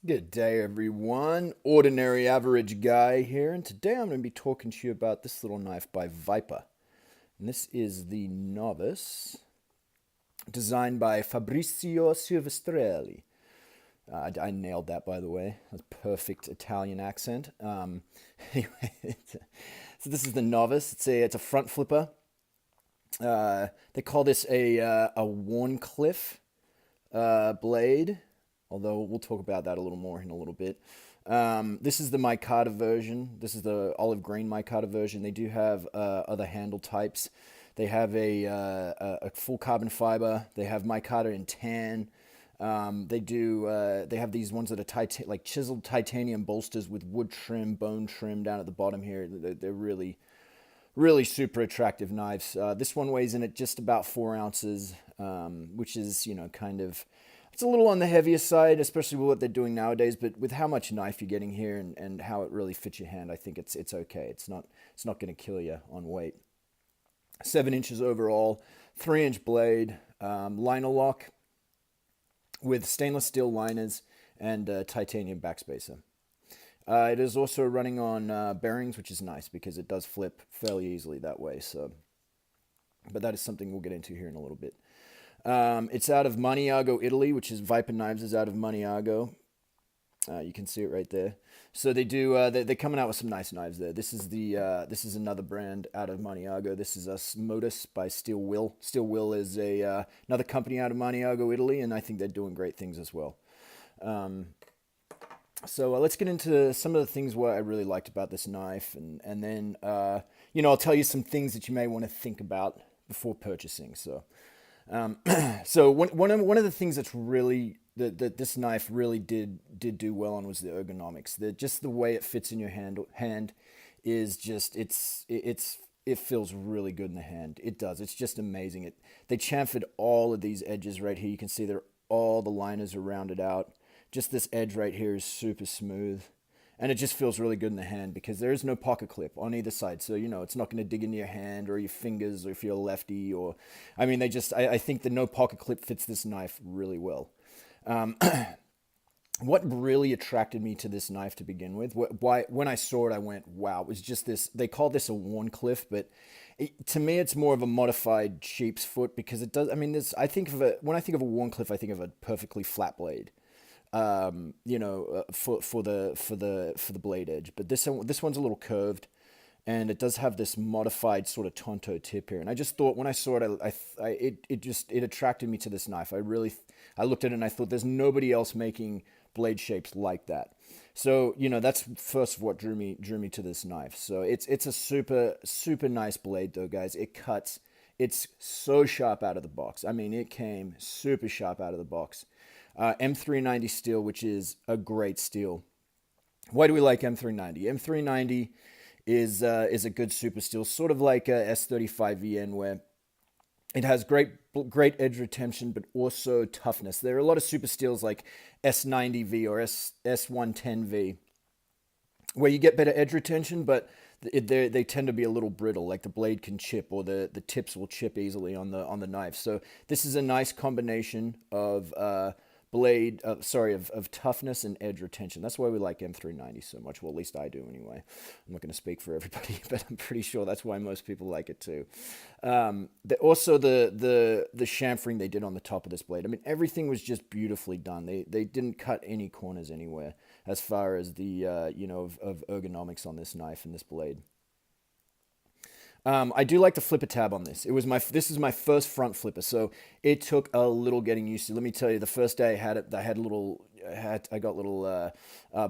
Good day, everyone. Ordinary average guy here, and today I'm going to be talking to you about this little knife by Viper. And this is the Novice, designed by Fabrizio Silvestrelli. I nailed that, by the way. That's perfect Italian accent. Anyway, so this is the Novice. It's a front flipper. They call this a Warncliffe blade, although we'll talk about that a little more in a little bit. This is the micarta version. This is the olive green micarta version. They do have other handle types. They have a full carbon fiber. They have micarta in tan. They have these ones that are like chiseled titanium bolsters with wood trim, bone trim down at the bottom here. They're really super attractive knives. This one weighs in at just about 4 ounces, which is, kind of, it's a little on the heavier side, especially with what they're doing nowadays. But with how much knife you're getting here and how it really fits your hand, I think it's okay. It's not going to kill you on weight. 7 inches overall, 3-inch blade, liner lock with stainless steel liners and titanium backspacer. It is also running on bearings, which is nice because it does flip fairly easily that way. So, but that is something we'll get into here in a little bit. It's out of Maniago, Italy, which is Viper Knives is out of Maniago. You can see it right there. So they do. They're coming out with some nice knives there. This is another brand out of Maniago. This is a Modus by Steel Will. Steel Will is another company out of Maniago, Italy, and I think they're doing great things as well. So let's get into some of the things what I really liked about this knife, and then I'll tell you some things that you may want to think about before purchasing. So one of the things that's really that this knife really did do well on was the ergonomics. Just the way it fits in your hand is just it feels really good in the hand. It does. It's just amazing. They chamfered all of these edges right here. You can see all the liners are rounded out. Just this edge right here is super smooth. And it just feels really good in the hand because there is no pocket clip on either side. So, it's not going to dig into your hand or your fingers or if you're a lefty I think the no pocket clip fits this knife really well. What really attracted me to this knife to begin with, when I saw it, I went, wow, it was just this, they call this a Warncliffe, but to me, it's more of a modified sheep's foot because it does, when I think of a Warncliffe, I think of a perfectly flat blade. For the blade edge. But this one's a little curved, and it does have this modified sort of tonto tip here. And I just thought when I saw it, it attracted me to this knife. I looked at it and I thought there's nobody else making blade shapes like that. So that's first what drew me to this knife. So it's a super nice blade though, guys. It cuts. It's so sharp out of the box. I mean, it came super sharp out of the box. M390 steel, which is a great steel. Why do we like M390? M390 is a good super steel, sort of like a S35VN, where it has great edge retention, but also toughness. There are a lot of super steels like S90V or S110V, where you get better edge retention, but they tend to be a little brittle. Like the blade can chip, or the tips will chip easily on the knife. So this is a nice combination of of toughness and edge retention. That's why we like M390 so much. Well, at least I do anyway. I'm not going to speak for everybody, but I'm pretty sure that's why most people like it too. Also the chamfering they did on the top of this blade. I mean, everything was just beautifully done. They didn't cut any corners anywhere as far as the of ergonomics on this knife and this blade. I do like to flip a tab on this. This is my first front flipper, so it took a little getting used to. Let me tell you, the first day I had it, I got little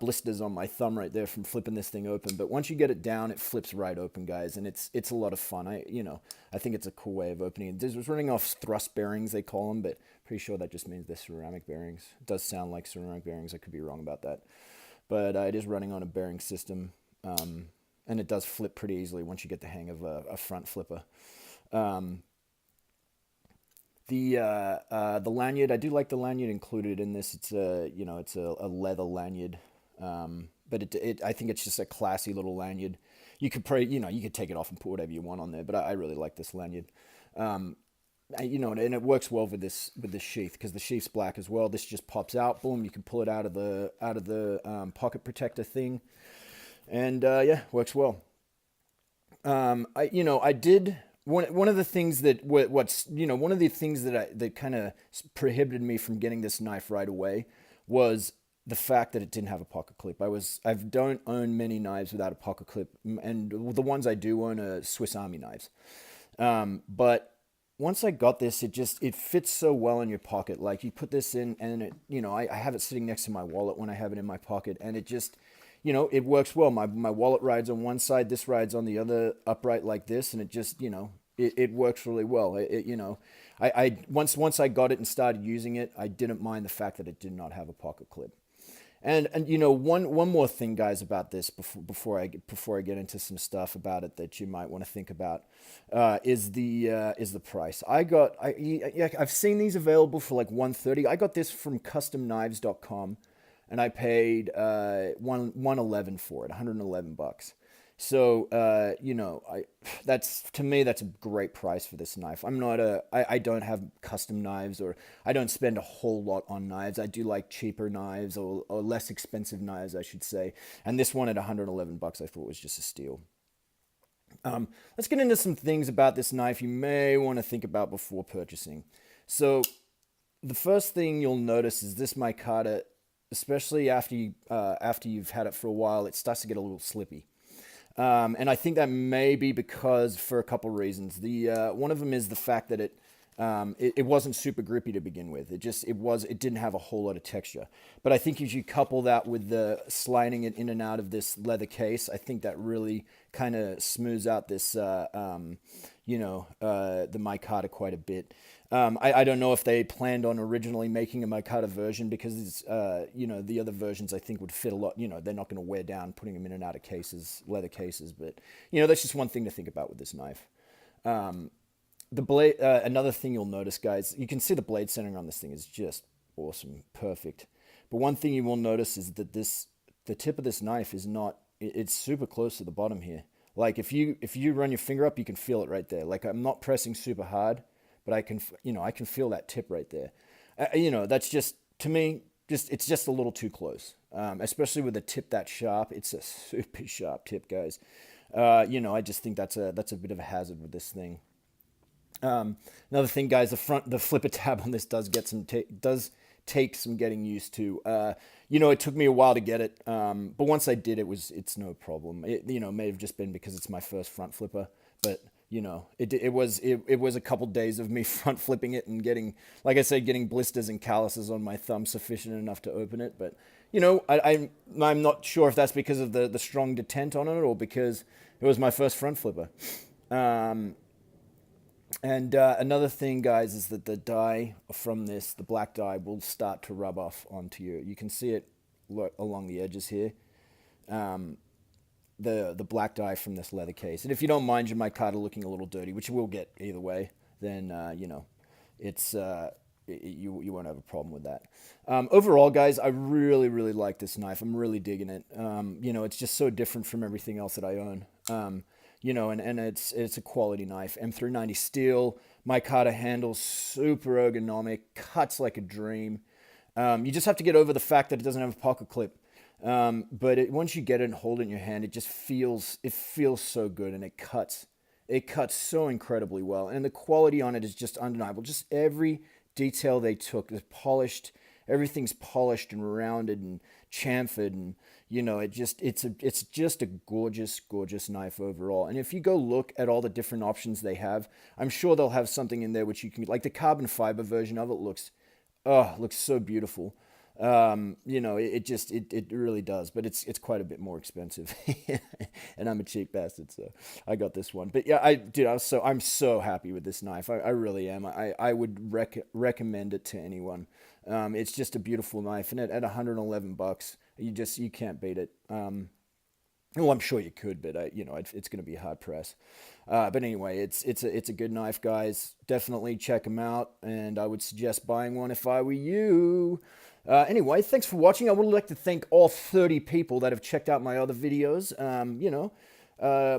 blisters on my thumb right there from flipping this thing open. But once you get it down, it flips right open, guys, and it's a lot of fun. I think it's a cool way of opening it. This was running off thrust bearings, they call them, but pretty sure that just means they're ceramic bearings. It does sound like ceramic bearings. I could be wrong about that, but it is running on a bearing system. And it does flip pretty easily once you get the hang of a front flipper. The lanyard, I do like the lanyard included in this. It's a leather lanyard, but I think it's just a classy little lanyard. You could take it off and put whatever you want on there, but I really like this lanyard. you know, and it works well with this sheath because the sheath's black as well. This just pops out, boom. You can pull it out of the pocket protector thing, and yeah, works well. I did one of the things that one of the things that kind of prohibited me from getting this knife right away was the fact that it didn't have a pocket clip. I don't own many knives without a pocket clip, and the ones I do own are Swiss Army knives. But once I got this, it fits so well in your pocket. Like you put this in, and I have it sitting next to my wallet when I have it in my pocket, and it just, it works well. My wallet rides on one side, this rides on the other, upright like this, and it just, it works really well. I once I got it and started using it, I didn't mind the fact that it did not have a pocket clip. And one more thing, guys, about this before I get into some stuff about it that you might want to think about, is the price. I've seen these available for like $130. I got this from customknives.com, and I paid $111 for it, $111. So to me that's a great price for this knife. I don't have custom knives, or I don't spend a whole lot on knives. I do like cheaper knives, or less expensive knives, I should say. And this one at $111 I thought was just a steal. Let's get into some things about this knife you may want to think about before purchasing. So the first thing you'll notice is this micarta, especially after you've had it for a while, it starts to get a little slippy. And I think that may be because for a couple reasons. One of them is the fact that it wasn't super grippy to begin with. It didn't have a whole lot of texture. But I think if you couple that with the sliding it in and out of this leather case, I think that really kind of smooths out this, the micarta quite a bit. I don't know if they planned on originally making a micarta version, because the other versions I think would fit a lot. They're not going to wear down putting them in and out of cases, leather cases. But that's just one thing to think about with this knife. The blade. Another thing you'll notice, guys, you can see the blade centering on this thing is just awesome, perfect. But one thing you will notice is that the tip of this knife is not. It's super close to the bottom here. Like if you run your finger up, you can feel it right there. Like I'm not pressing super hard, but I can feel that tip right there. That's just, to me, it's just a little too close. Especially with a tip that sharp. It's a super sharp tip, guys. I just think that's a bit of a hazard with this thing. Another thing, guys, the flipper tab on this does take some getting used to. It took me a while to get it, but once I did, it's no problem. It may have just been because it's my first front flipper, but it was a couple days of me front flipping it and getting blisters and calluses on my thumb sufficient enough to open it. But I'm not sure if that's because of the strong detent on it, or because it was my first front flipper. And another thing, guys, is that the dye from this, the black dye, will start to rub off onto you can see it along the edges here. The black dye from this leather case. And if you don't mind your micarta looking a little dirty, which you will get either way, then it's you won't have a problem with that. Overall, guys, I really, really like this knife. I'm really digging it. It's just so different from everything else that I own. And it's a quality knife. M390 steel, micarta handle, super ergonomic, cuts like a dream. You just have to get over the fact that it doesn't have a pocket clip. But once you get it and hold it in your hand, it feels so good, and it cuts so incredibly well. And the quality on it is just undeniable. Just every detail they took is polished. Everything's polished and rounded and chamfered, and it's just a gorgeous, gorgeous knife overall. And if you go look at all the different options they have, I'm sure they'll have something in there which you can, like the carbon fiber version of it looks so beautiful. It really does, but it's quite a bit more expensive, and I'm a cheap bastard, so I got this one. But yeah, I'm so happy with this knife. I really am. I would recommend it to anyone. It's just a beautiful knife, and at $111, you can't beat it. Well, I'm sure you could, but it's going to be a hard press. But anyway, it's a good knife, guys. Definitely check them out, and I would suggest buying one if I were you. Anyway, thanks for watching. I would like to thank all 30 people that have checked out my other videos.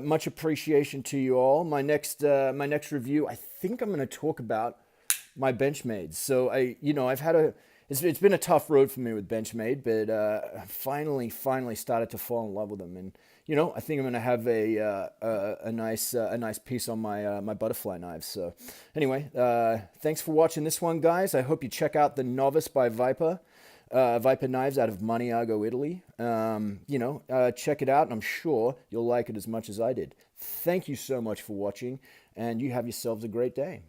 Much appreciation to you all. My next review, I think I'm going to talk about my Benchmades. So I've had it's been a tough road for me with Benchmade, but finally started to fall in love with them, and I think I'm gonna have a nice piece on my butterfly knives. So anyway, thanks for watching this one, guys. I hope you check out the Novice by Viper. Viper knives out of Maniago, Italy. Check it out, and I'm sure you'll like it as much as I did. Thank you so much for watching, and you have yourselves a great day.